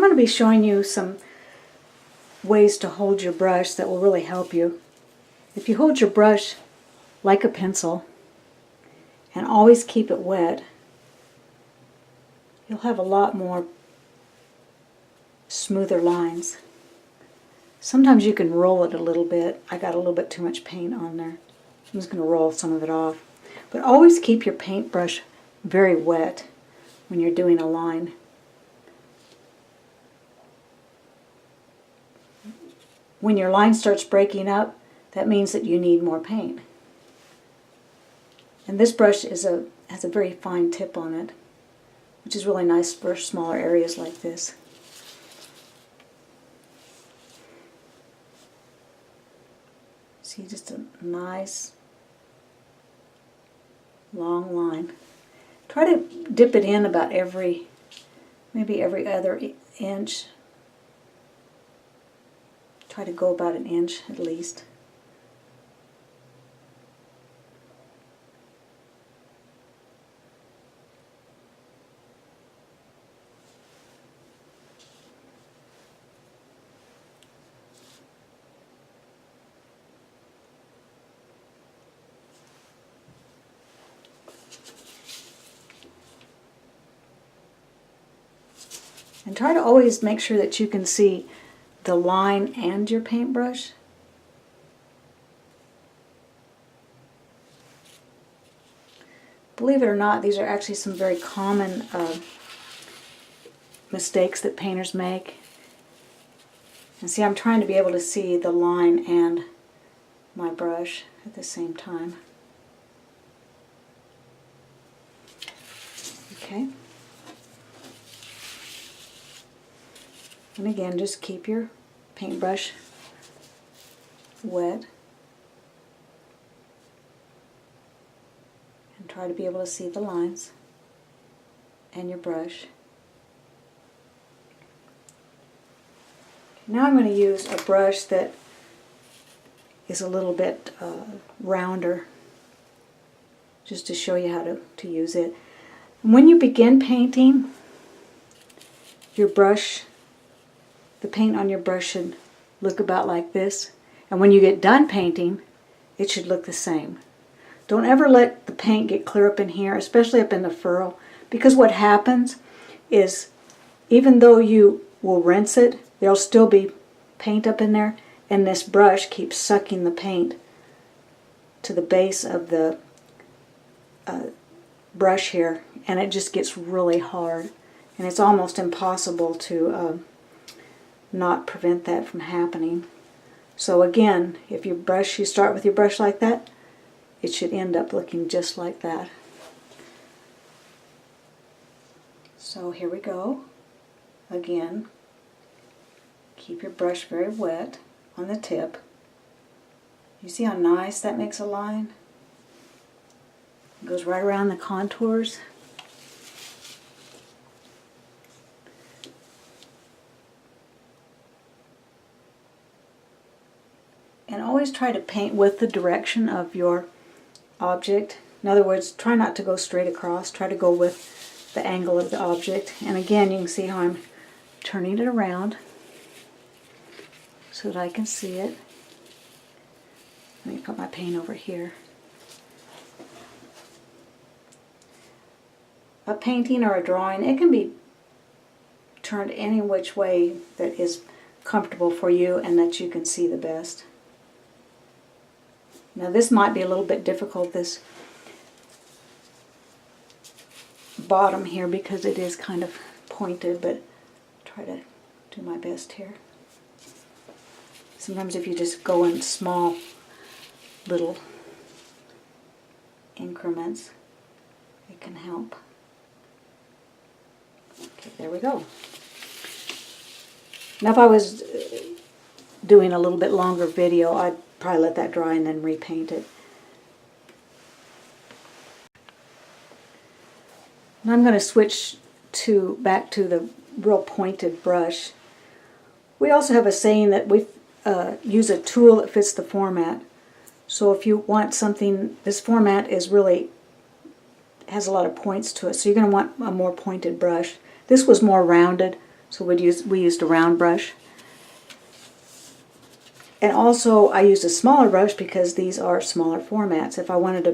going to be showing you some ways to hold your brush that will really help you. If you hold your brush like a pencil and always keep it wet, you'll have a lot more smoother lines. Sometimes you can roll it a little bit. I got a little bit too much paint on there. I'm just going to roll some of it off. But always keep your paintbrush very wet when you're doing a line. When your line starts breaking up, that means that you need more paint. And this brush has a very fine tip on it, which is really nice for smaller areas like this. See, just a nice long line. Try to dip it in about maybe every other inch. Try to go about an inch at least. And try to always make sure that you can see the line and your paintbrush. Believe it or not, these are actually some very common mistakes that painters make. And see, I'm trying to be able to see the line and my brush at the same time. Okay. And again, just keep your paintbrush wet and try to be able to see the lines and your brush. Now I'm going to use a brush that is a little bit rounder, just to show you how to use it. When you begin painting, your brush, the paint on your brush should look about like this. And when you get done painting, it should look the same. Don't ever let the paint get clear up in here, especially up in the furrow, because what happens is, even though you will rinse it, there'll still be paint up in there, and this brush keeps sucking the paint to the base of the brush here, and it just gets really hard. And it's almost impossible to not prevent that from happening. So again, if you start with your brush like that, it should end up looking just like that. So here we go. Again, keep your brush very wet on the tip. You see how nice that makes a line? It goes right around the contours. And always try to paint with the direction of your object. In other words, try not to go straight across. Try to go with the angle of the object. And again, you can see how I'm turning it around so that I can see it. Let me put my paint over here. A painting or a drawing, it can be turned any which way that is comfortable for you and that you can see the best. Now this might be a little bit difficult, this bottom here, because it is kind of pointed, but try to do my best here. Sometimes if you just go in small little increments, it can help. Okay, there we go. Now if I was doing a little bit longer video, I'd probably let that dry and then repaint it. Now I'm going to switch back to the real pointed brush. We also have a saying that we use a tool that fits the format. So if you want something, this format has a lot of points to it, so you're going to want a more pointed brush. This was more rounded, So we used a round brush. And also I used a smaller brush because these are smaller formats. If I wanted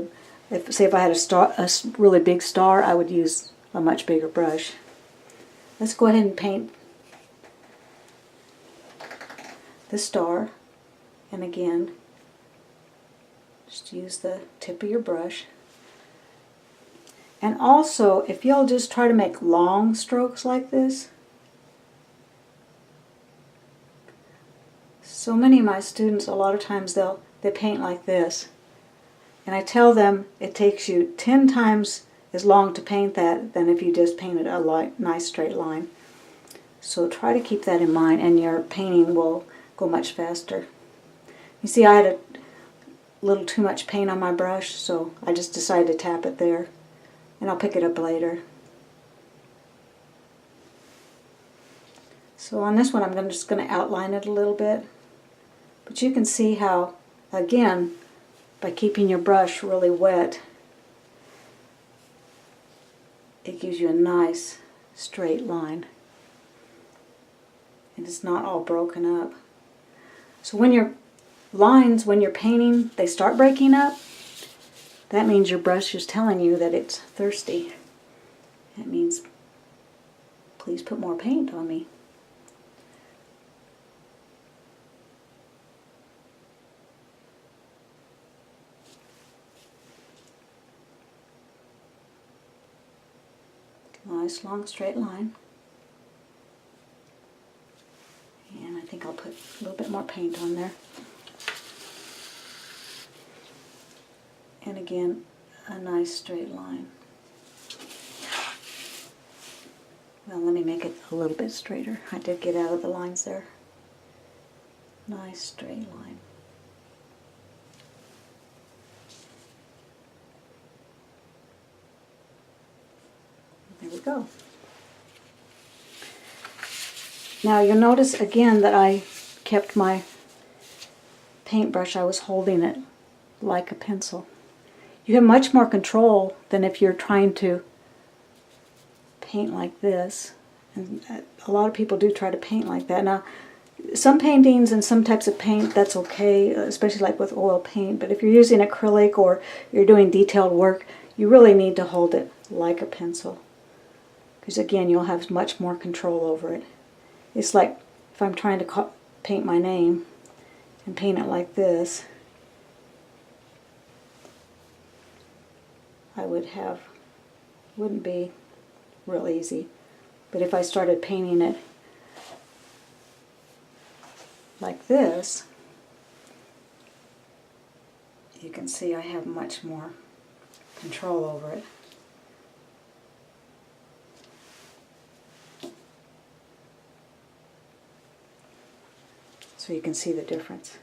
to, say if I had a really big star, I would use a much bigger brush. Let's go ahead and paint the star. And again, just use the tip of your brush. And also, if you'll just try to make long strokes like this. So many of my students, a lot of times they paint like this. And I tell them it takes you 10 times as long to paint that than if you just painted a nice straight line. So try to keep that in mind and your painting will go much faster. You see, I had a little too much paint on my brush, so I just decided to tap it there. And I'll pick it up later. So on this one I'm just going to outline it a little bit. But you can see how, again, by keeping your brush really wet, it gives you a nice straight line. And it's not all broken up. So when your lines, when you're painting, they start breaking up, that means your brush is telling you that it's thirsty. That means, please put more paint on me. Nice long straight line. And I think I'll put a little bit more paint on there. And again, a nice straight line. Well, let me make it a little bit straighter. I did get out of the lines there. Nice straight line. There we go. Now you'll notice again that I kept my paintbrush, I was holding it like a pencil. You have much more control than if you're trying to paint like this. And a lot of people do try to paint like that. Now, some paintings and some types of paint, that's okay, especially like with oil paint. But if you're using acrylic or you're doing detailed work, you really need to hold it like a pencil. Because again, you'll have much more control over it. It's like if I'm trying to paint my name and paint it like this, wouldn't be real easy. But if I started painting it like this, you can see I have much more control over it. So you can see the difference.